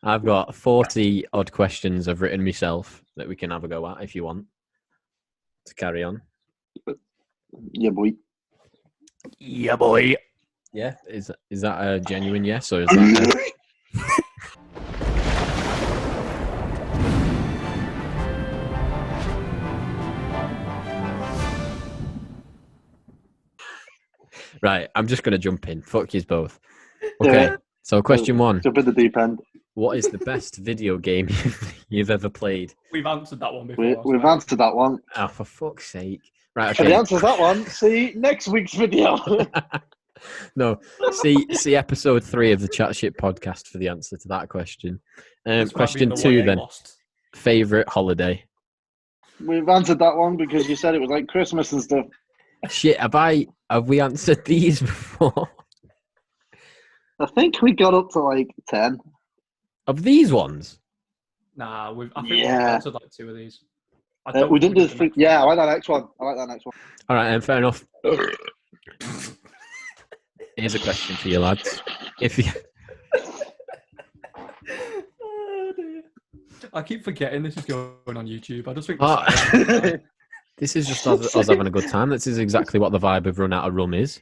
I've got 40 odd questions I've written myself that we can have a go at if you want to carry on. Yeah, boy. Yeah, boy. Yeah, is that a genuine yes, or is that right? I'm just gonna jump in. Fuck yous both. Okay, Yeah. so question one: Jump in the deep end. what is the best video game you've ever played? We've answered that one before. We've answered that one. Oh, for fuck's sake! Right, For the okay. answer to that one, see next week's video. No, see episode 3 of the Chatship podcast for the answer to that question. Question 2 then. Favorite holiday? We've answered that one because you said it was like Christmas and stuff. Shit, have we answered these before? I think we got up to like 10. Of these ones? Nah, I think we've Yeah. answered like 2 of these. We didn't do the three. Yeah, I like that next one. All right, fair enough. Here's a question for you lads. If you Oh, dear. I keep forgetting this is going on YouTube. I just think this is just us having a good time. This is exactly what the vibe of Run Out of Rum is,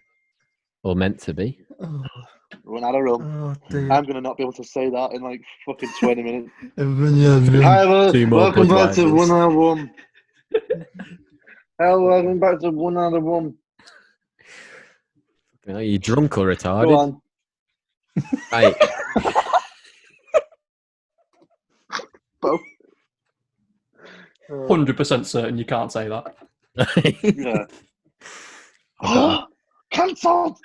or meant to be. Run out of rum. Oh, dear. I'm gonna not be able to say that in like fucking 20 minutes. Two Hi, more welcome back to Budweisers. One Out of Rum. Hello, welcome back to One Out of Rum. Are you drunk or Go retarded? on. Right. Both. 100% certain you can't say that. Yeah. Cancelled.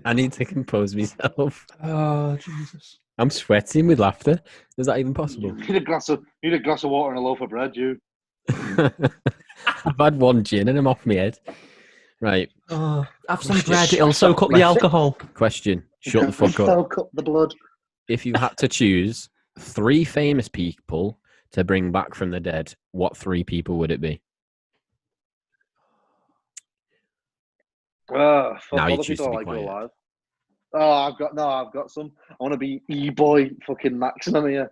I need to compose myself. Oh, Jesus. I'm sweating with laughter. Is that even possible? You need a glass of water and a loaf of bread, you. I've had one gin and I'm off my head. Right. Oh, have some bread, it'll soak up the alcohol. Question. Shut the fuck up. Soak up the blood. If you had to choose 3 famous people to bring back from the dead, what 3 people would it be? Fuck, Now all you the choose people to I be like are quiet. alive. I've got some. I want to be E-boy fucking maximum here.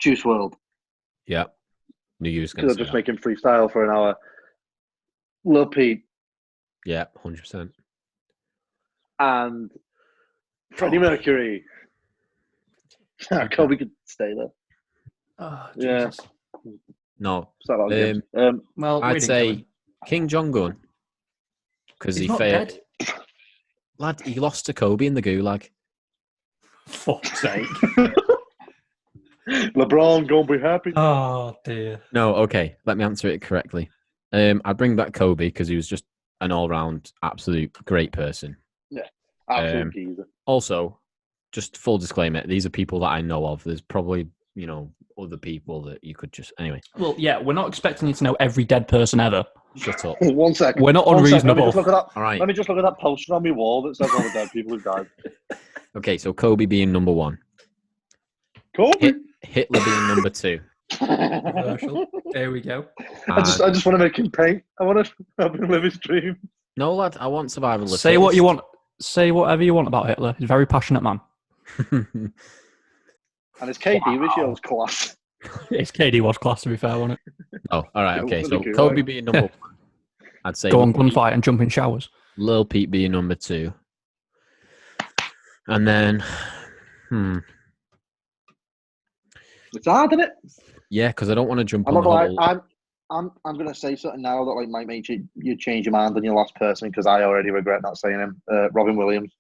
Juice World. Yeah. Knew you was going Because to I'm say just that. making freestyle for an hour. Lil Peep Yeah, 100%. and Freddie Mercury. Kobe could stay there. Oh, Yeah. Jesus. No. Well, Well, we I'd didn't kill say him. King Jong-un. Because He's he not failed. dead. Lad, he lost to Kobe in the gulag. Fuck's sake. LeBron gonna be happy. Oh, dear. No, okay. Let me answer it correctly. I'd bring back Kobe because he was just an all-round absolute great person. Absolute geezer. Also, just full disclaimer, these are people that I know of. There's probably, other people that you could just... Anyway. Well, yeah, we're not expecting you to know every dead person ever. Shut up. 1 second. We're not 1 second. unreasonable. Let me just look at that. All right. Let me just look at that poster on my wall that says all the dead people who've died. Okay, so Kobe being number 1. Kobe. Hitler being number 2. Commercial. There we go. I just want to make him paint. I want to help him live his dream. No, lad, I want survival of the Say what fittest. you want. Say whatever you want about Hitler. He's a very passionate man. And his KD ratio was class. His KD was class, to be fair, wasn't it? Oh, all right, okay. It was So a good Kobe one. being number 1. I'd say Go on Lil Peep- gunfight and jump in showers. Lil Peep being number 2. And then, It's hard, isn't it? yeah, because I don't want to jump I'm on not the gonna whole... lie. I'm gonna say something now that like might make you change your mind on your last person because I already regret not saying him. Robin Williams.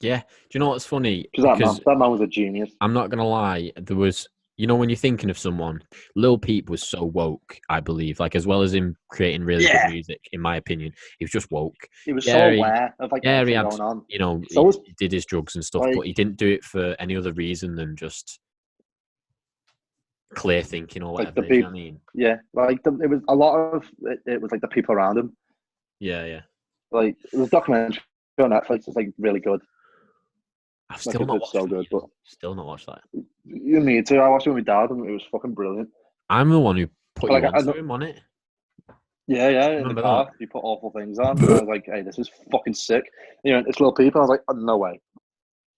Yeah. Do you know what's funny? Because that man was a genius. I'm not going to lie, there was... when you're thinking of someone, Lil Peep was so woke, I believe. Like, as well as him creating really good music, in my opinion, he was just woke. He was Yeah, so aware of like everything he had, going on. He did his drugs and stuff, but he didn't do it for any other reason than just clear thinking or whatever. Like you know what I mean? Yeah, like it was a lot of it was like the people around him. Yeah. Like it was a documentary on Netflix. It's like really good. I've still not watched so good, but still not watched that. You need to. I watched it with my dad, and it was fucking brilliant. I'm the one who put Like, you onto him on it. Yeah, in the Remember car. that? You put awful things on. And I was like, hey, this is fucking sick. It's Little People. I was like, oh, no way.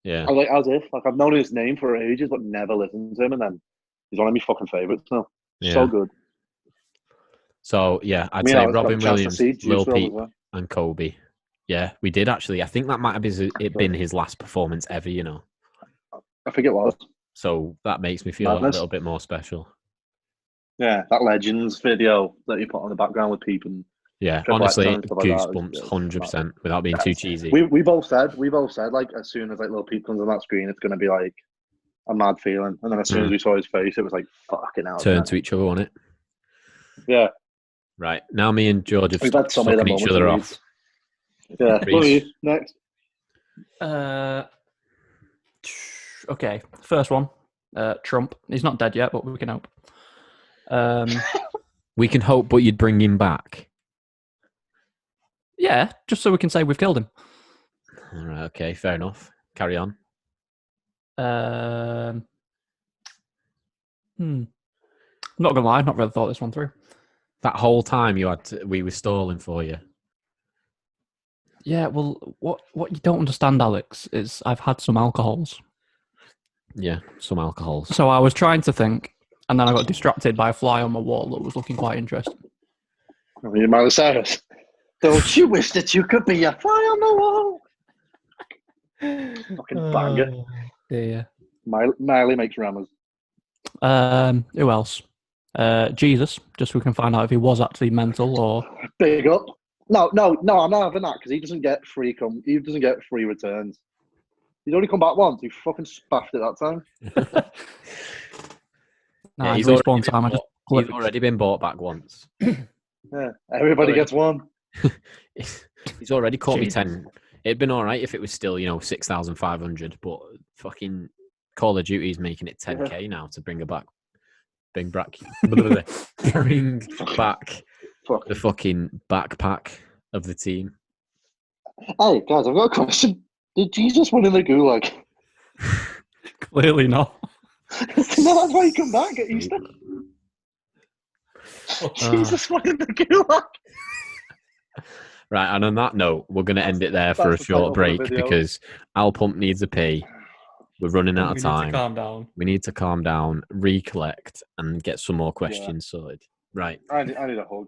Yeah. I was like, as if. Like, I've known his name for ages, but never listened to him. And then he's one of my fucking favourites now. Yeah. So good. So, yeah, I'd say Robin Williams, Lil WRLD Peep, as well. and Kobe. Yeah, we did actually. I think that might have been his last performance ever, I think it was. So that makes me feel Madness. a little bit more special. Yeah, that Legends video that you put on the background with Peep and Yeah, Triple X honestly, and stuff like goosebumps, that. 100%, without being too cheesy. We both said like as soon as like Little Peep comes on that screen, it's gonna be like a mad feeling. And then as soon as we saw his face, it was like fucking hell. Turn to each other on it. Yeah. Right. Now me and George have We've had so many sucking each other off. Yeah. Who are you next? Okay. First one. Trump. He's not dead yet, but we can hope. We can hope, but you'd bring him back. Yeah, just so we can say we've killed him. All right, okay, fair enough. Carry on. I'm not gonna lie, I've not really thought this one through. That whole time we were stalling for you. Yeah, well, what you don't understand, Alex, is I've had some alcohols. Yeah, some alcohols. So I was trying to think, and then I got distracted by a fly on my wall that was looking quite interesting. Are you Miley Cyrus? Don't you wish that you could be a fly on the wall? Fucking banger. Dear. Miley makes rammers. Who else? Jesus, just so we can find out if he was actually mental or... Big up. No, I'm not having that because he doesn't get free returns. He's only come back once. He fucking spaffed it that time. Nah, he's already been bought back once. Yeah, everybody gets one. He's already caught me 10. It'd been all right if it was still, 6,500, but fucking Call of Duty's making it 10k now to bring back the fucking backpack of the team. Hey guys, I've got a question. Did Jesus win in the gulag? Clearly not. That's why he come back at Easter. Jesus won in the gulag. Right, and on that note, we're going to end it there for a short break because Al Pump needs a pee. We're running out of time. We need to calm down. We need to calm down, recollect, and get some more questions sorted. Right. I need a hug.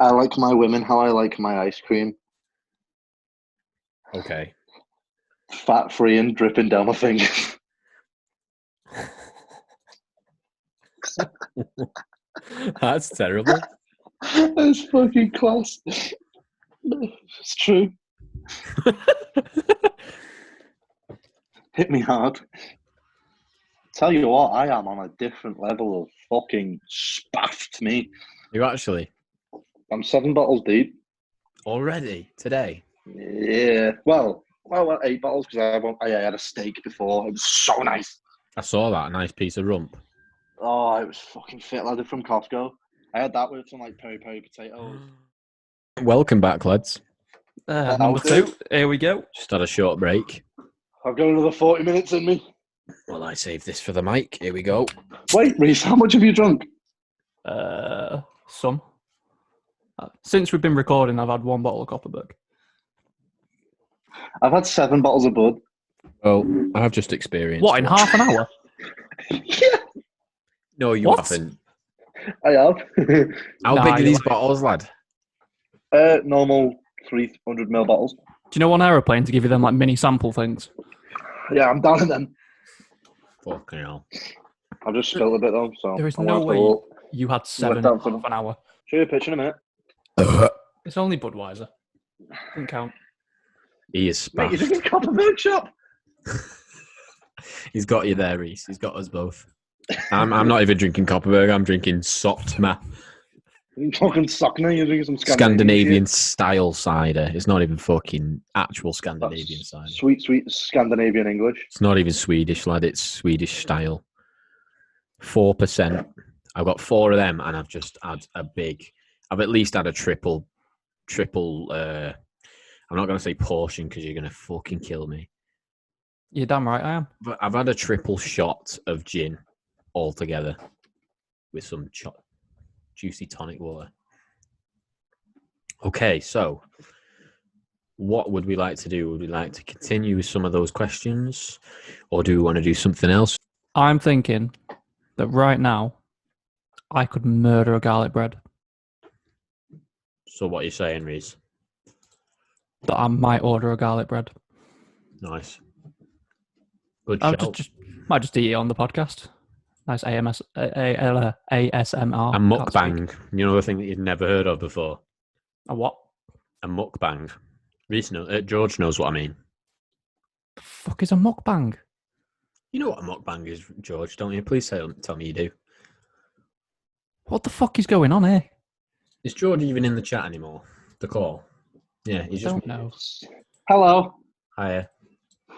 I like my women how I like my ice cream. Okay. Fat-free and dripping down my fingers. That's terrible. That's fucking class. It's true. Hit me hard. Tell you what, I am on a different level of fucking spaffed me. You actually? I'm 7 bottles deep. Already? Today? Yeah. Well, 8 bottles because I had a steak before. It was so nice. I saw that. A nice piece of rump. Oh, it was fucking fit ladded from Costco. I had that with some peri peri potatoes. Welcome back, lads. Number 2. Here we go. Just had a short break. I've got another 40 minutes in me. Well, I saved this for the mic. Here we go. Wait, Reese, how much have you drunk? Some. Since we've been recording, I've had 1 bottle of Copperberg. I've had 7 bottles of Bud. Well, I've just experienced. What, in half an hour? Yeah. No, you haven't. I have. How big are these bottles, lad? Normal 300ml bottles. Do you know on aeroplane to give you them mini sample things? Yeah, I'm down in them. Fucking hell. I've just spilled a bit though, so there is no way you had 7 in half an hour. Show you a picture in a minute. It's only Budweiser. Doesn't count. He is spaffed. Mate, you're drinking Copperberg shop. He's got you there, Reese. He's got us both. I'm not even drinking Copperberg. I'm drinking Sotma. You're talking Sockner. You're drinking some Scandinavian style cider. It's not even fucking actual Scandinavian cider. Sweet Scandinavian English. It's not even Swedish, lad. It's Swedish style. 4%. I've got 4 of them, and I've just had I've at least had a triple. I'm not going to say portion because you're going to fucking kill me. You're damn right I am. But I've had a triple shot of gin altogether with some juicy tonic water. Okay, so what would we like to do? Would we like to continue with some of those questions, or do we want to do something else? I'm thinking that right now, I could murder a garlic bread. So what are you saying, Reese? That I might order a garlic bread. Nice. Good I shout. might just eat it on the podcast. Nice ASMR. A mukbang. You know the thing that you'd never heard of before? A what? A mukbang. Reese George knows what I mean. The fuck is a mukbang? You know what a mukbang is, George, don't you? Please tell me you do. What the fuck is going on here? Is George even in the chat anymore? The call? Yeah, he's just... Don't know. Hello. Hiya.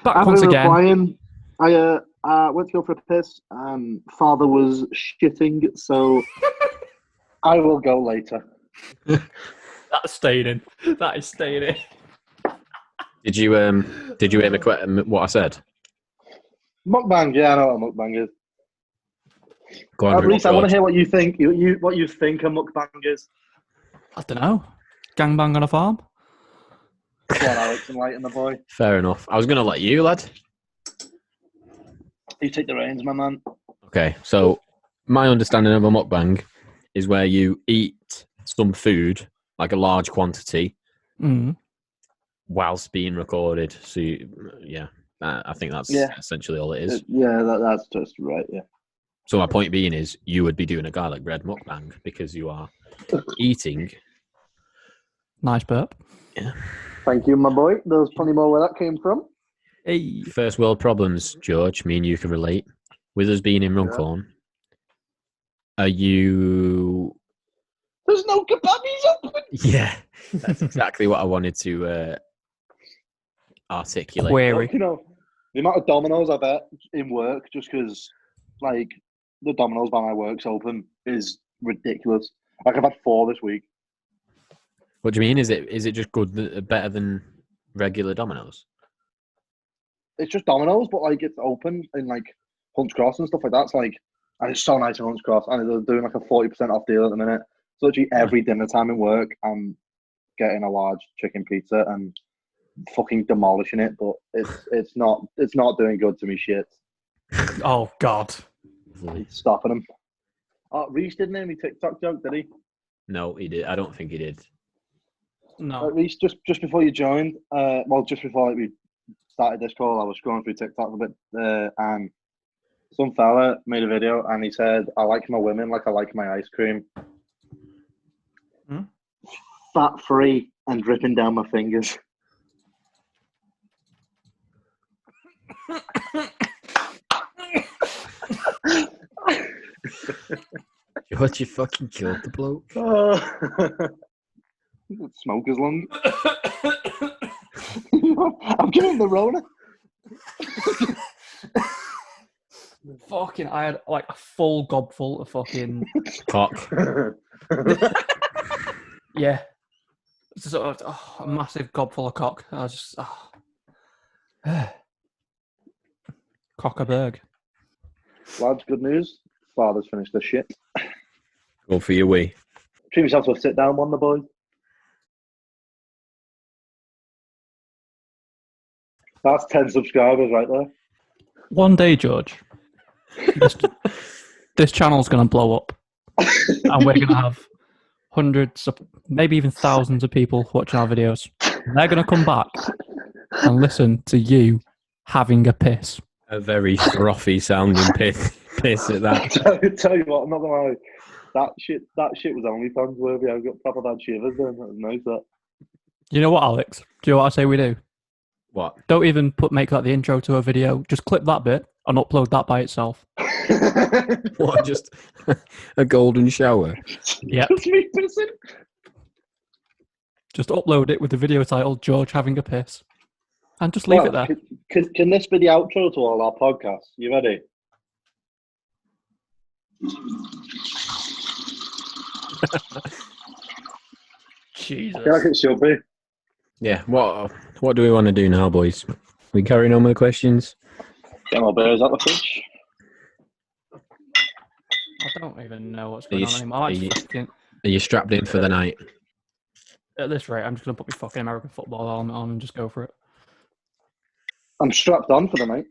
Back once again. Replying, I went to go for a piss and father was shitting, so I will go later. That's staying in. That is staying in. Did you hear what I said? Mukbang, yeah, I know what a mukbang is. Go on, At least I George. want to hear what you think. What you think a mukbang is. I don't know. Gangbang on a farm? Go on, Alex, enlighten the boy. Fair enough. I was going to let you, lad. You take the reins, my man. Okay, so my understanding of a mukbang is where you eat some food, like a large quantity, whilst being recorded. So, I think that's essentially all it is. That's just right, yeah. So my point being is you would be doing a garlic bread mukbang because you are eating. Nice burp. Yeah. Thank you, my boy. There's plenty more where that came from. Hey. First world problems, George. Me and you can relate. With us being in Runcorn, are you... There's no kebabs open! Yeah, that's exactly what I wanted to articulate. Query. You know, the amount of Dominoes I bet in work just because, like, the Dominoes by my work's open is ridiculous. Like, I've had 4 this week. What do you mean? Is it just good, better than regular Domino's? It's just Domino's, but, like, it's open in, like, Hunts Cross and stuff like that. It's, like, and it's so nice in Hunts Cross. And they're doing, like, a 40% off deal at the minute. So, literally, every dinner time in work, I'm getting a large chicken pizza and fucking demolishing it. But it's not doing good to me shit. Oh, God. It's stopping him. Oh, Reese didn't hear me TikTok joke, did he? No, he did. I don't think he did. No. Reese, just before you joined, just before we started this call, I was scrolling through TikTok a bit, and some fella made a video, and he said, "I like my women like I like my ice cream, fat free and dripping down my fingers." What, you fucking killed the bloke? Smoker's lung. I'm giving him the Rona. Fucking, I had like a full gobful of fucking cock. Yeah. Just, a massive gobful of cock. I was just Cockerberg. Lads, good news. Father's finished the shit. Go for your wee. Treat yourself to a sit down one, the boy. That's 10 subscribers right there. One day, George, this channel's going to blow up. And we're going to have hundreds, maybe even thousands of people watching our videos. And they're going to come back and listen to you having a piss. A very frothy sounding piss at that. Tell you what, I'm not going to lie. That shit was OnlyFans worthy. I got proper bad shivers then. That was nice, that. You know what, Alex? Do you know what I say we do? What? Don't even make that the intro to a video. Just clip that bit and upload that by itself. What? Just a golden shower? Yep. Just me pissing. Just upload it with the video title "George having a piss," and just leave it there. Can this be the outro to all our podcasts? You ready? Jesus. I feel like it should be. Yeah. What do we want to do now, boys? We carrying on with the questions? Get my beers out the fridge. I don't even know what's going on anymore. Are you strapped in for the night? At this rate, I'm just going to put my fucking American football helmet on and just go for it. I'm strapped on for the night.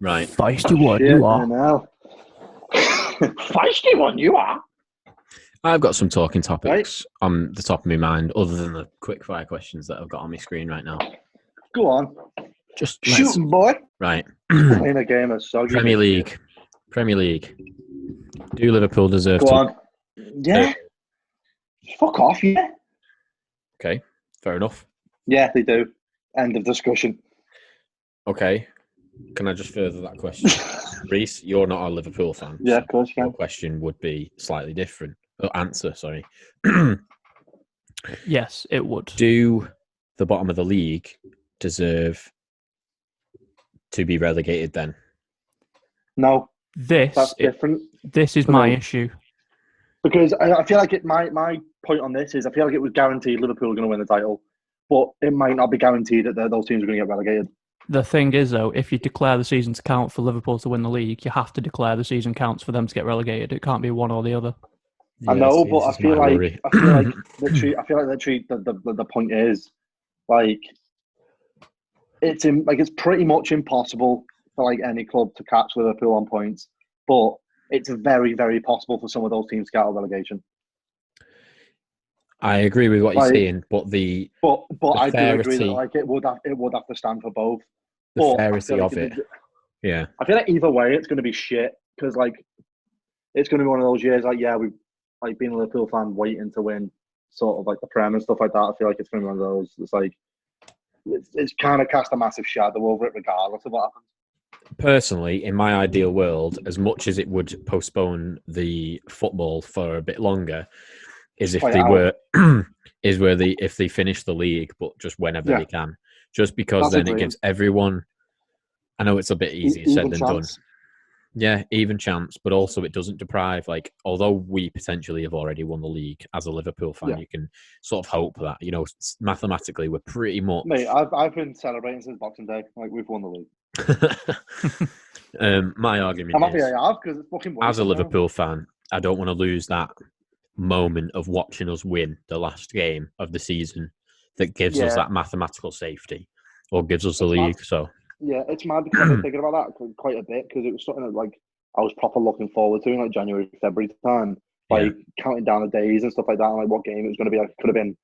Right. Feisty one, Shit, you I are. know. Feisty one, you are. I've got some talking topics on the top of my mind, other than the quick fire questions that I've got on my screen right now. Go on. Just Shooting, boy. Right. Playing a game of soggy. Premier League. Do Liverpool deserve Go to? on. Yeah. Fuck off, yeah. Okay, fair enough. Yeah, they do. End of discussion. Okay. Can I just further that question? Reese, you're not a Liverpool fan. Yeah, so of course you your can. question would be slightly different. Answer, sorry. Yes, it would. Do the bottom of the league deserve to be relegated then? No, This that's different. This is my issue. Because I feel like my point on this is I feel like it was guaranteed Liverpool are going to win the title, but it might not be guaranteed that those teams are going to get relegated. The thing is, though, if you declare the season to count for Liverpool to win the league, you have to declare the season counts for them to get relegated. It can't be one or the other. I know, but I feel like literally the point is like it's pretty much impossible for like any club to catch Liverpool on points, but it's very, very possible for some of those teams to get out of relegation. I agree with what you're saying, but I do agree that like it would have to stand for both. The fairity of it. Yeah. I feel like either way it's going to be shit because like it's going to be one of those years like we've like being a Liverpool fan waiting to win sort of like the Prem and stuff like that. I feel like it's going to be one of those. It's like it's kind of cast a massive shadow over it regardless of what happens. Personally, in my ideal world, as much as it would postpone the football for a bit longer, is if they finish the league, but just whenever they can, just because then it gives everyone. I know it's a bit easier said than done. Yeah, even chance, but also it doesn't deprive. Like, although we potentially have already won the league as a Liverpool fan, you can sort of hope that mathematically we're pretty much. Mate, I've been celebrating since Boxing Day. Like we've won the league. My argument I'm happy is, I have because it's fucking. As a Liverpool fan, I don't want to lose that moment of watching us win the last game of the season that gives us that mathematical safety or gives us the league. So yeah, it's mad because I've been thinking about that quite a bit because it was something that like I was proper looking forward to in like January, February time, like counting down the days and stuff like that, and like what game it was going to be. Like, could have been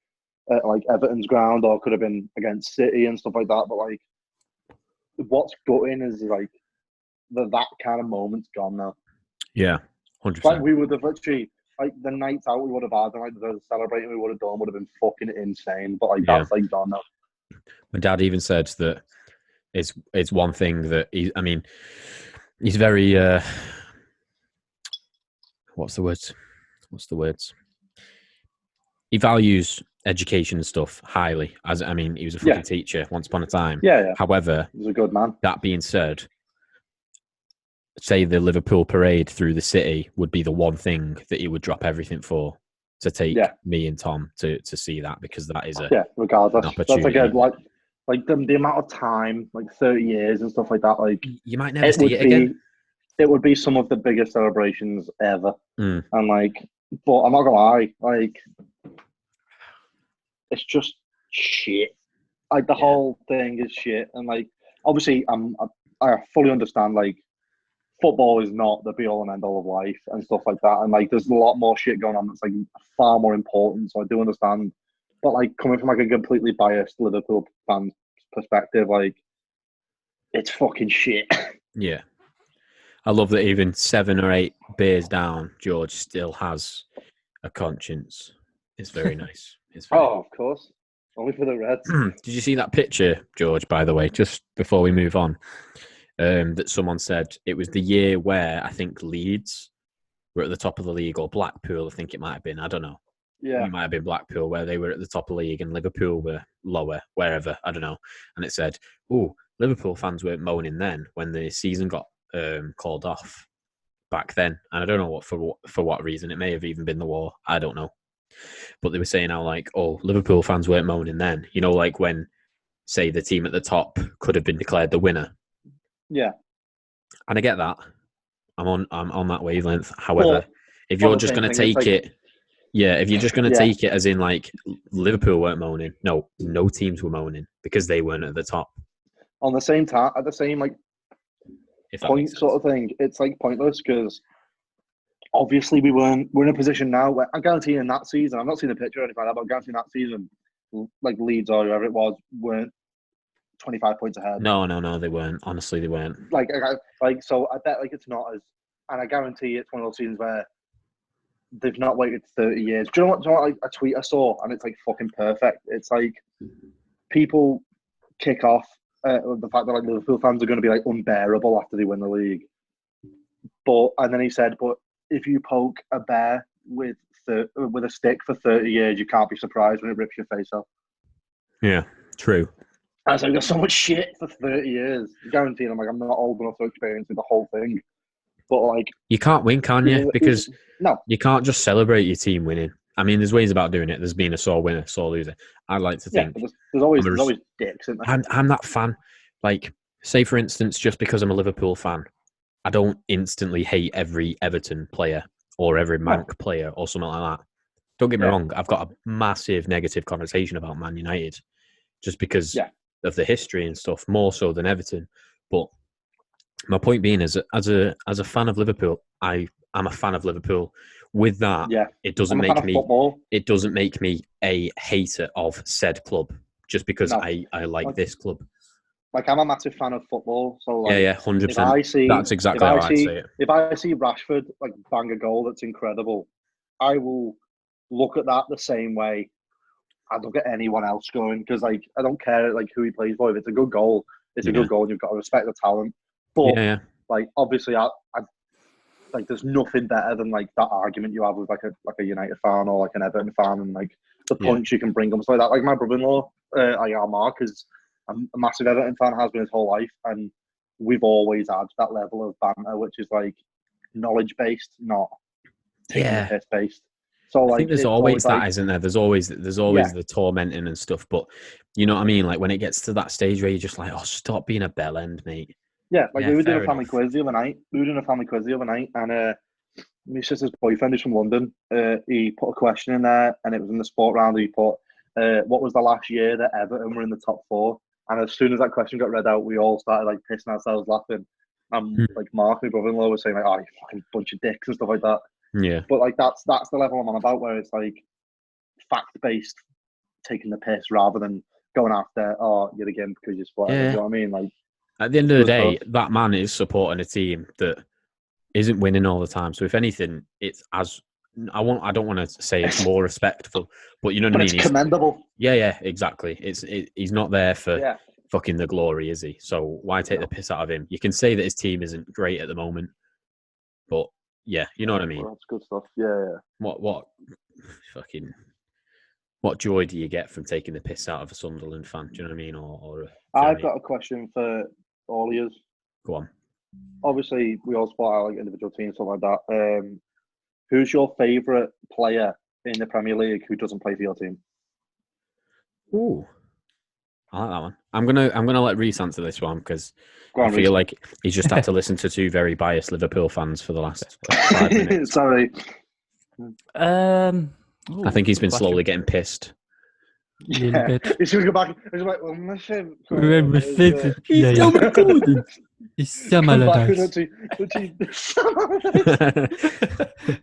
like Everton's ground or could have been against City and stuff like that. But like, what's gutting is like that kind of moment's gone now. Yeah, 100%. Like we would have literally. Like the nights out we would have had and like the celebrating we would have done would have been fucking insane. But like that's like gone now. My dad even said that it's one thing that he's very what's the words? He values education and stuff highly. He was a fucking teacher once upon a time. Yeah. However, he's a good man. That being said, say the Liverpool parade through the city would be the one thing that he would drop everything for to take me and Tom to see that, because that is regardless. An opportunity. That's like the amount of time, like 30 years and stuff like that. Like you might never see it again. It would be some of the biggest celebrations ever. And like, but I'm not gonna lie, like it's just shit. Like the whole thing is shit, and like obviously I fully understand like. Football is not the be all and end all of life and stuff like that. And like, there's a lot more shit going on that's like far more important. So I do understand, but like coming from like a completely biased Liverpool fan perspective, like it's fucking shit. Yeah. I love that even 7 or 8 beers down, George still has a conscience. It's very nice. Of course. Only for the Reds. Did you see that picture, George, by the way, just before we move on? That someone said it was the year where I think Leeds were at the top of the league, or Blackpool, I think it might have been. I don't know. Yeah. It might have been Blackpool, where they were at the top of the league and Liverpool were lower, wherever. I don't know. And it said, Liverpool fans weren't moaning then when the season got called off back then. And I don't know for what reason. It may have even been the war. I don't know. But they were saying how Liverpool fans weren't moaning then. You know, like when, say, the team at the top could have been declared the winner. Yeah, and I get that. I'm on that wavelength. However, if you're the just same going to thing, it's take like- it, yeah, if you're just going to Yeah. take it as in like Liverpool weren't moaning, no teams were moaning because they weren't at the top. on the same time, at the same like If that point makes sense. sort of thing, it's like pointless because obviously we're in a position now where I guarantee in that season, I've not seen a picture or anything like that, but I guarantee in that season, like Leeds or whoever it was, weren't 25 points ahead. No, they weren't. Honestly, they weren't. So I bet like it's not as, and I guarantee it's one of those seasons where they've not waited 30 years. Do you know what like, a tweet I saw, and it's like fucking perfect. It's like people kick off the fact that like Liverpool fans are going to be like unbearable after they win the league. And then he said, but if you poke a bear with a stick for 30 years, you can't be surprised when it rips your face off. Yeah, true. I was like, there's so much shit for 30 years. Guaranteed, I'm not old enough to experience the whole thing. But like, you can't win, can you? Because no, you can't just celebrate your team winning. I mean, there's ways about doing it. There's being a sore winner, sore loser. I'd like to think. But there's always dicks in there. I'm that fan. Like, say for instance, just because I'm a Liverpool fan, I don't instantly hate every Everton player or every Manc player or something like that. Don't get me wrong. I've got a massive negative connotation about Man United, just because of the history and stuff, more so than Everton. But my point being is, as a fan of Liverpool, I'm a fan of Liverpool. With that, it doesn't make me a hater of said club just because I like this club. Like, I'm a massive fan of football, so like, 100%. That's exactly how I'd say it. If I see Rashford like bang a goal that's incredible, I will look at that the same way I look at anyone else going, because like I don't care like who he plays for. If it's a good goal, it's a good goal, and you've got to respect the talent. But like obviously, I like there's nothing better than like that argument you have with like a United fan or like an Everton fan, and like the points you can bring them. So like that, like my brother-in-law, Mark, is a massive Everton fan, has been his whole life, and we've always had that level of banter, which is like knowledge based, not taking the piss based. So like, I think there's always that, like, isn't there? There's always the tormenting and stuff, but you know what I mean? Like when it gets to that stage where you're just like, oh, stop being a bell end, mate. Yeah, like we were doing a family quiz the other night. And my sister's boyfriend is from London. He put a question in there, and it was in the sport round. He put, what was the last year that Everton were in the top four? And as soon as that question got read out, we all started like pissing ourselves laughing. And like Mark, my brother-in-law, was saying like, oh, you fucking bunch of dicks and stuff like that. Yeah. But like that's the level I'm on about, where it's like fact-based, taking the piss rather than going after, oh, you're again because you're split. You know what I mean? Like, at the end of the day, that man is supporting a team that isn't winning all the time. So if anything, it's as I don't want to say it's more respectful, but you know what I mean. It's commendable. Yeah, exactly. He's not there for fucking the glory, is he? So why take the piss out of him? You can say that his team isn't great at the moment, but yeah, you know what I mean. Well, that's good stuff. Yeah. What joy do you get from taking the piss out of a Sunderland fan? Do you know what I mean? Or I've got a question for all of you. Go on. Obviously, we all support our like individual teams, stuff like that. Who's your favourite player in the Premier League who doesn't play for your team? Ooh, I like that one. I'm gonna let Reece answer this one because I feel like he's just had to listen to two very biased Liverpool fans for the last 5 minutes. Sorry. I think he's been slowly getting pissed. Yeah, he's gonna go back. He's like, well, listen. It's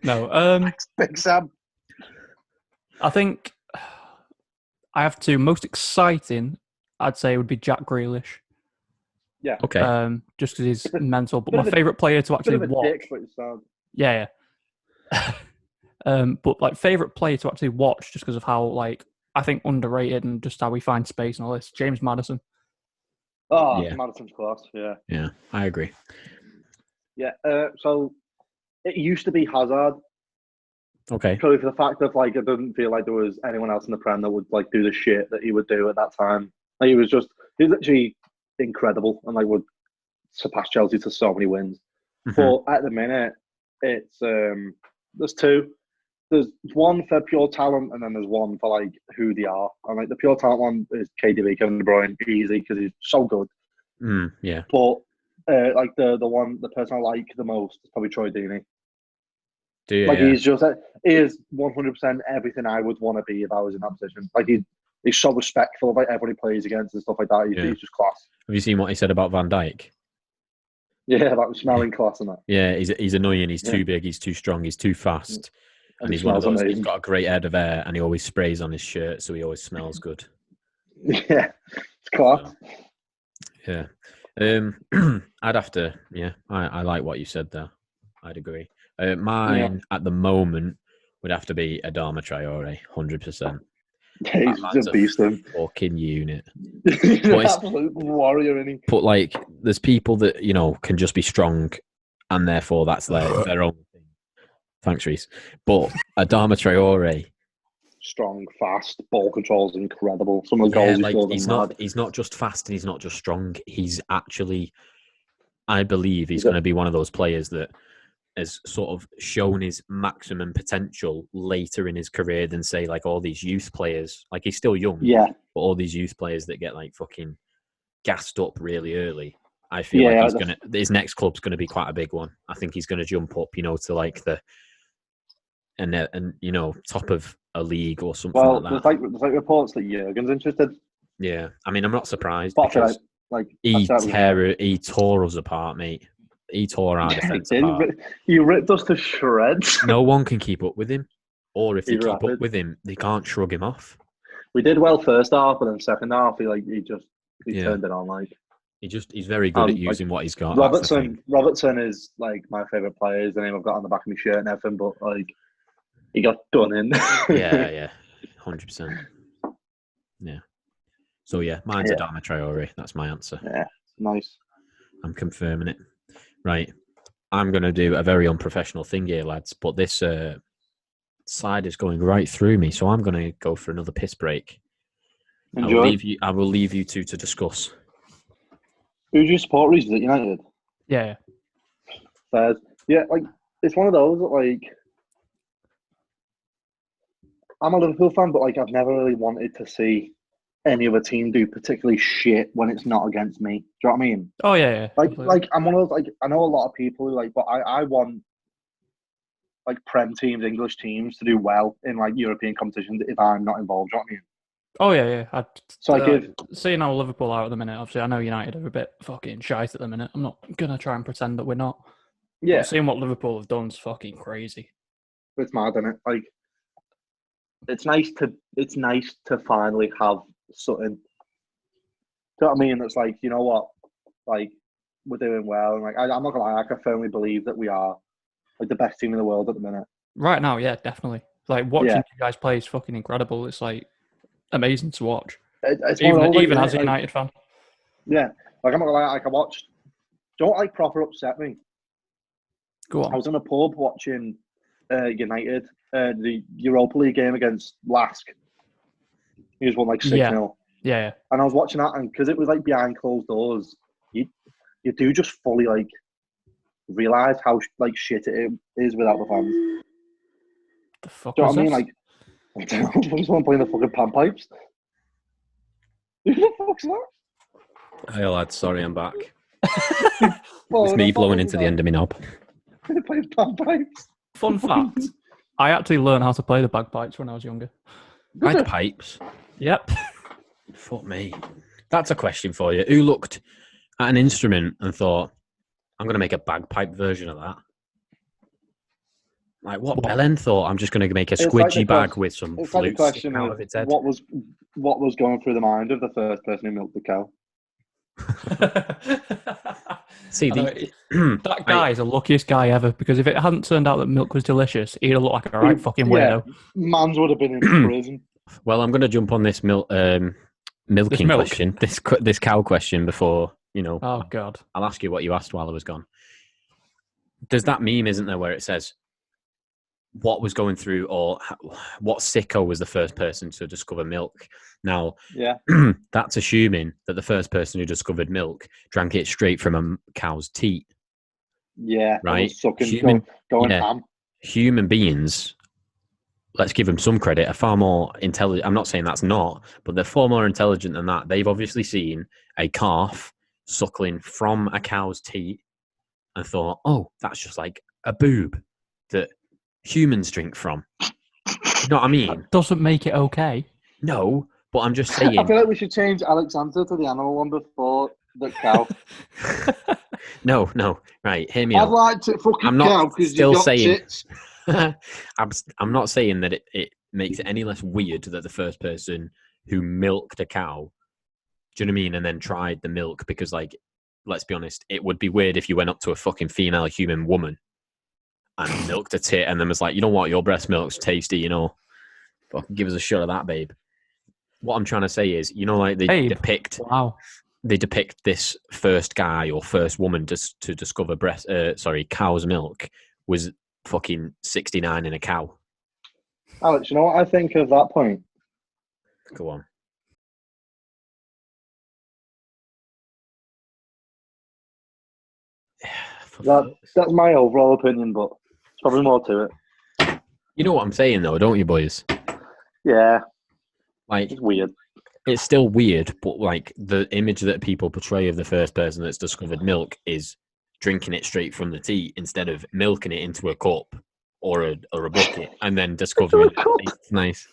No, Big Sam. I think I have two. Most exciting, I'd say, would be Jack Grealish. Yeah. Okay. Just because he's mental. But my favourite player to actually watch. Yeah. But like favourite player to actually watch, just because of how like I think underrated and just how we find space and all this. James Maddison. Oh, yeah. Maddison's class. Yeah. Yeah, I agree. Yeah. So it used to be Hazard. Okay. Probably for the fact that like it didn't feel like there was anyone else in the Prem that would like do the shit that he would do at that time. Like, he was literally incredible and like would surpass Chelsea to so many wins. Mm-hmm. But at the minute, it's there's two. There's one for pure talent, and then there's one for like who they are. And like the pure talent one is KDB, Kevin De Bruyne, easy because he's so good. Yeah. But like the person I like the most is probably Troy Deeney. Do you? Like Yeah. he is 100% everything I would want to be if I was in that position. Like he's so respectful of like everybody he plays against and stuff like that. He's just class. Have you seen what he said about Van Dijk? Yeah, that was smelling class and that. Yeah, he's annoying. He's too big. He's too strong. He's too fast. And he's one of those. Amazing. He's got a great head of hair, and he always sprays on his shirt, so he always smells good. Yeah, it's class. So, I'd have to. Yeah, I like what you said there. I'd agree. Mine at the moment would have to be Adama Traore, 100%. Yeah, he's a beast. Fucking unit. He's an absolute warrior, isn't he? But like, there's people that can just be strong, and therefore that's their own thing. Thanks, Reese. But Adama Traore, strong, fast, ball control is incredible. Some of the goals he scored. He's not just fast and he's not just strong. He's actually, I believe, he's going to be one of those players that has sort of shown his maximum potential later in his career than, say, like all these youth players. Like, he's still young, but all these youth players that get like fucking gassed up really early. I feel like his next club's going to be quite a big one. I think he's going to jump up, to like the top of a league or something like that. There's like reports that Jurgen's interested. Yeah, I mean, I'm not surprised but because he tore us apart, mate. He tore our defence apart. He ripped us to shreds. No one can keep up with him, or if they keep up with him, they can't shrug him off. We did well first half, but then second half, he turned it on. Like he's very good at using what he's got. Robertson is like my favourite player. Is the name I've got on the back of my shirt and everything, but like he got done in. yeah, 100%. Yeah. So yeah, mine's Adama Traore. That's my answer. Yeah, nice. I'm confirming it. Right. I'm going to do a very unprofessional thing here, lads, but this side is going right through me, so I'm going to go for another piss break. Enjoy. I will leave you two to discuss. Who do you support, Reece? Is it United? Yeah. Fairs. Yeah, like, it's one of those that, like, I'm a Liverpool fan, but, like, I've never really wanted to see any other team do particularly shit when it's not against me. Do you know what I mean? Oh, yeah. Like I'm one of those, like, I know a lot of people who, like, but I want, like, Prem teams, English teams to do well in, like, European competitions if I'm not involved. Do you know what I mean? Oh, yeah. So seeing how Liverpool are at the minute, obviously, I know United are a bit fucking shite at the minute. I'm not going to try and pretend that we're not. Yeah. But seeing what Liverpool have done is fucking crazy. It's mad, isn't it? Like, it's nice to finally have something. Do you know what I mean? It's like, you know what? Like, we're doing well. And like, I'm not going to lie, I firmly believe that we are like the best team in the world at the minute. Right now, yeah, definitely. Like, watching you guys play is fucking incredible. It's like amazing to watch. It's even as a United fan. Yeah. Like, I'm not going to lie, like, I watched. Don't like proper upset me. Go on. I was in a pub watching United, the Europa League game against Lask. He just won like 6-0. Yeah. And I was watching that, and because it was like behind closed doors, you do just fully like realise how like shit it is without the fans. The fuck? Do you know what I mean? Like, I don't know, there's someone playing the fucking panpipes. Who the fuck's that? Hey lads, sorry I'm back. It's me blowing into the end of my knob. They play panpipes. Fun fact: I actually learned how to play the bagpipes when I was younger. Bagpipes? Yep. Fuck me. That's a question for you. Who looked at an instrument and thought, I'm going to make a bagpipe version of that? Like, what Belen thought, I'm just going to make a squidgy bag with some flutes sticking out of its head? What was going through the mind of the first person who milked the cow? See, that guy is the luckiest guy ever, because if it hadn't turned out that milk was delicious, he'd have looked like a right fucking weirdo. Mans would have been in prison. Well, I'm going to jump on this milking question, this cow question before, Oh, God. I'll ask you what you asked while I was gone. There's that meme, isn't there, where it says, what was going through, or what sicko was the first person to discover milk? Now, that's assuming that the first person who discovered milk drank it straight from a cow's teat. Yeah, right. Going ham. Human beings, let's give them some credit, are far more intelligent. I'm not saying that's not, but they're far more intelligent than that. They've obviously seen a calf suckling from a cow's teat and thought, oh, that's just like a boob that humans drink from. You know what I mean? Doesn't make it okay. No, but I'm just I saying. feel like we should change Alexander to the animal one before the cow. No. Right, hear me I'd out. like to fucking I'm not cow because still you got saying- tits. I'm not saying that it makes it any less weird that the first person who milked a cow, do you know what I mean, and then tried the milk, because, like, let's be honest, it would be weird if you went up to a fucking female human woman and milked a tit and then was like, you know what, your breast milk's tasty, you know, fucking give us a shot of that, babe. What I'm trying to say is, you know, like they depict this first guy or first woman to discover cow's milk was fucking 69 in a cow. Alex, you know what I think of that point? Go on. That's my overall opinion, but there's probably more to it. You know what I'm saying, though, don't you, boys? Yeah, Like, it's weird. It's still weird, but, like, the image that people portray of the first person that's discovered milk is drinking it straight from the tea instead of milking it into a cup or a bucket and then discovering it's nice.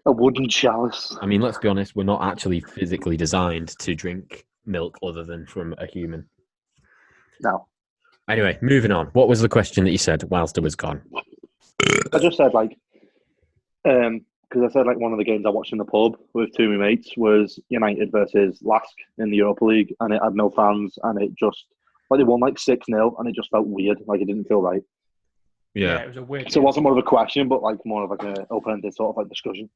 A wooden chalice. I mean, let's be honest, we're not actually physically designed to drink milk other than from a human. No. Anyway, moving on. What was the question that you said whilst it was gone? I just said, like, because I said, like, one of the games I watched in the pub with two of my mates was United versus Lask in the Europa League, and it had no fans, and it just, like, they won, like, 6-0, and it just felt weird. Like, it didn't feel right. Yeah. It was a weird. So it wasn't more of a question, but, like, more of, like, an open-ended sort of, like, discussion.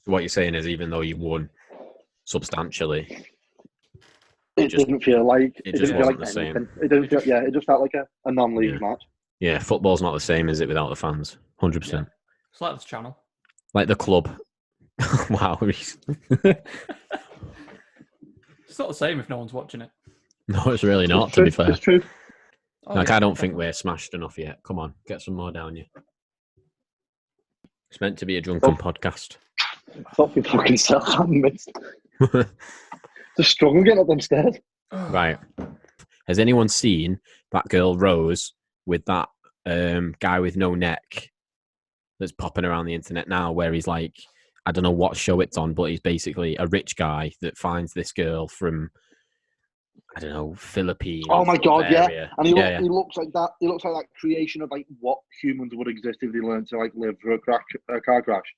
So what you're saying is, even though you won substantially, It didn't feel like it just didn't feel wasn't like the same. anything. It didn't feel. Yeah, it just felt like a non-league match. Yeah, football's not the same, is it, without the fans? 100%. It's like this channel. Like the club. Wow. It's not the same if no one's watching it. No, it's really not, to be fair. It's true. Like, I don't think we're smashed enough yet. Come on, get some more down you. It's meant to be a drunken podcast. I thought you fucking self had missed. The struggle getting up them stairs. Right. Has anyone seen that girl Rose with that guy with no neck that's popping around the internet now, where he's like, I don't know what show it's on, but he's basically a rich guy that finds this girl from, I don't know, Philippines. Oh my god, area. And he looks like that. He looks like that creation of, like, what humans would exist if they learned to, like, live through a car crash.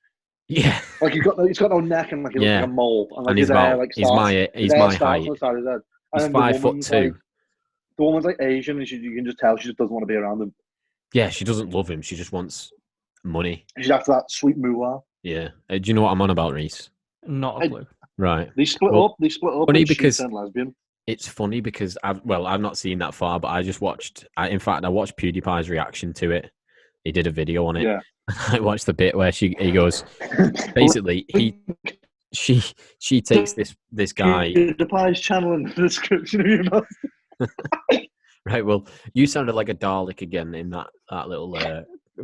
Yeah. Like, he's got no neck, and, like, he looks like a mole, and, like, And his hair, like, he's my height. He's He's 5'2". Like, the woman's, like, Asian, and you can just tell she just doesn't want to be around him. Yeah, she doesn't love him. She just wants money. She's after that sweet moolah. Yeah. Do you know what I'm on about, Reese? Not a clue. Right. They split up. Funny because she turned lesbian. it's funny because I've not seen that far, but I just watched. I watched PewDiePie's reaction to it. He did a video on it. Yeah. I watched the bit where he goes. Basically, she takes this guy. PewDiePie's channel in the description of your mouth. Right. Well, you sounded like a Dalek again in that little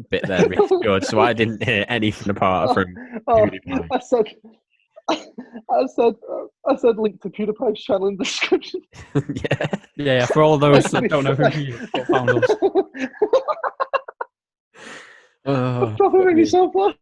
bit there, Reese George. So I didn't hear anything apart from PewDiePie. I said link to PewDiePie's channel in the description. Yeah. For all those that don't know who he is, but found us. I'm dropping yourself off.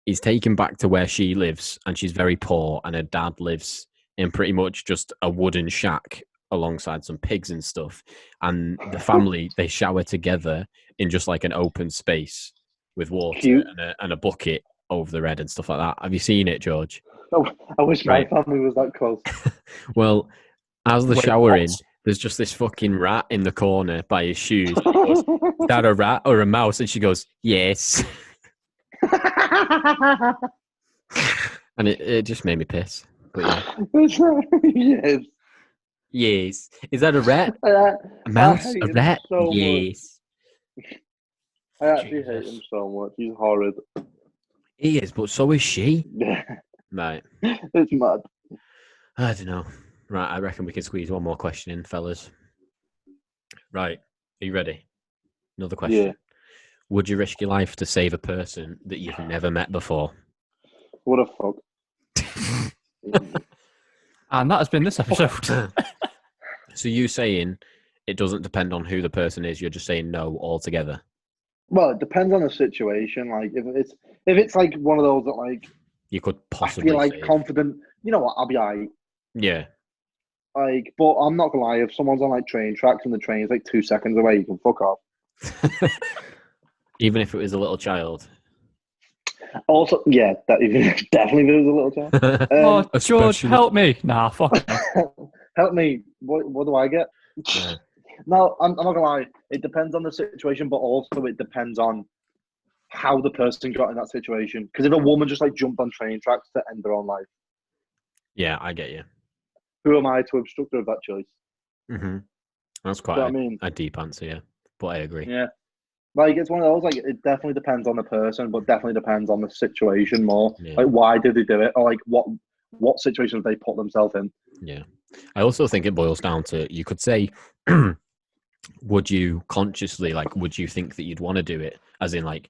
He's taken back to where she lives, and she's very poor, and her dad lives in pretty much just a wooden shack alongside some pigs and stuff. And the family, they shower together in just like an open space with water and a bucket over their head and stuff like that. Have you seen it, George? Oh, I wish my family was that close. Well, as they're showering, there's just this fucking rat in the corner by his shoes. He goes, is that a rat or a mouse? And she goes, yes. And it just made me piss. But yeah. Yes. Is that a rat? A mouse? A rat? So yes. I actually hate him so much. He's horrid. He is, but so is she. Yeah. Right. It's mad. I don't know. Right, I reckon we can squeeze one more question in, fellas. Right. Are you ready? Another question. Yeah. Would you risk your life to save a person that you've never met before? What a fuck. And that has been this episode. So you saying it doesn't depend on who the person is. You're just saying no altogether. Well, it depends on the situation. Like if it's like one of those that like You could I possibly feel like save. confident. You know what? I'll be alright. Yeah. Like, but I'm not gonna lie. If someone's on like train tracks and the train's like 2 seconds away, you can fuck off. Even if it was a little child. Also, yeah, that definitely there was a little child. Oh, George, especially- help me! Nah, fuck. Help me. What do I get? Yeah. No, I'm not gonna lie. It depends on the situation, but also it depends on how the person got in that situation. Because if a woman just like jumped on train tracks to end their own life, Yeah, I get you. who am I to obstruct her of that choice? Mm-hmm. That's Do quite you know what I mean? a deep answer, yeah. But I agree. Yeah. Like it's one of those. Like it definitely depends on the person, but definitely depends on the situation more. Yeah. Like why did they do it, or like what situations they put themselves in. Yeah. I also think it boils down to, you could say, would you consciously, like, would you think that you'd want to do it? As in, like,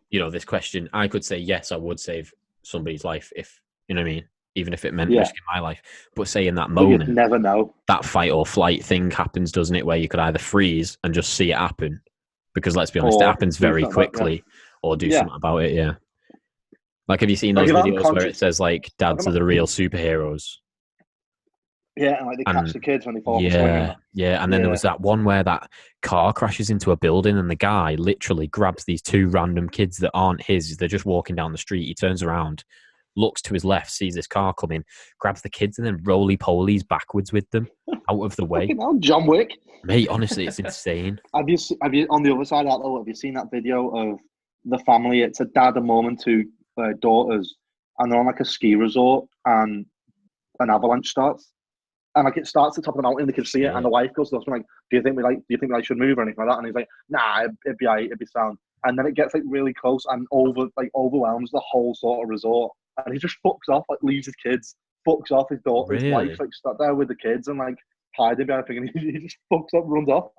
you know, this question, I could say, yes, I would save somebody's life if, you know what I mean? Even if it meant Yeah. risking my life. But say in that But you moment, never know. that fight or flight thing happens, doesn't it? Where you could either freeze and just see it happen, because let's be honest, it Or happens do very something about- quickly, or do Yeah. something about it, yeah. Like, have you seen Like, those if I'm videos where it conscious- says, like, dads are the real superheroes? Yeah, and like they catch And the kids when they fall off a swing. yeah, yeah. And then there Yeah. was that one where that car crashes into a building and the guy literally grabs these two random kids that aren't his. They're just walking down the street. He turns around, looks to his left, sees this car coming, grabs the kids and then roly-polies backwards with them out of the way. Fucking hell, John Wick. Mate, honestly, it's insane. Have you on the other side of that though? Have you seen that video of the family? It's a dad, a mum, and two daughters, and they're on like a ski resort, and an avalanche starts, and like it starts at the top of the mountain, they can see it, and the wife goes to us and like, "Do you think I should move or anything like that?" And he's like, "Nah, it'd be alright, it'd be sound." And then it gets like really close and overwhelms the whole sort of resort, and he just fucks off, like leaves his kids, fucks off his daughter, his Really? wife, like stuck there with the kids and like hiding behind a thing, and he just fucks up, runs off.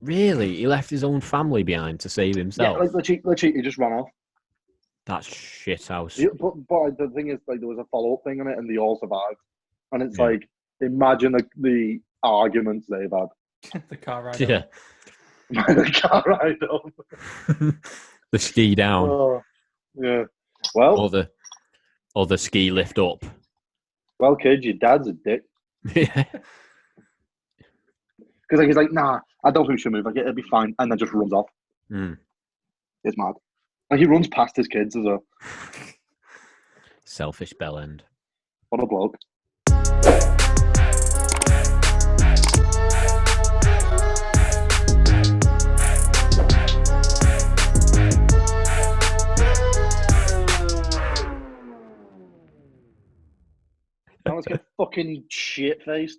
Really? He left his own family behind to save himself? Yeah, like literally, he just ran off. That's shit house. But the thing is, like, there was a follow up thing on it, and they all survived. And it's Yeah. like, imagine the arguments they've had. The car ride. Yeah. The car ride up. The ski down. Oh, yeah. Well, Or the ski lift up. well, kids, your dad's a dick. Yeah. Because like, he's like, nah, I don't think we should move. Like, it'll be fine. And then just runs off. Mm. It's mad. Like, he runs past his kids as well. Selfish bellend. What a bloke. Now let's get fucking shit faced.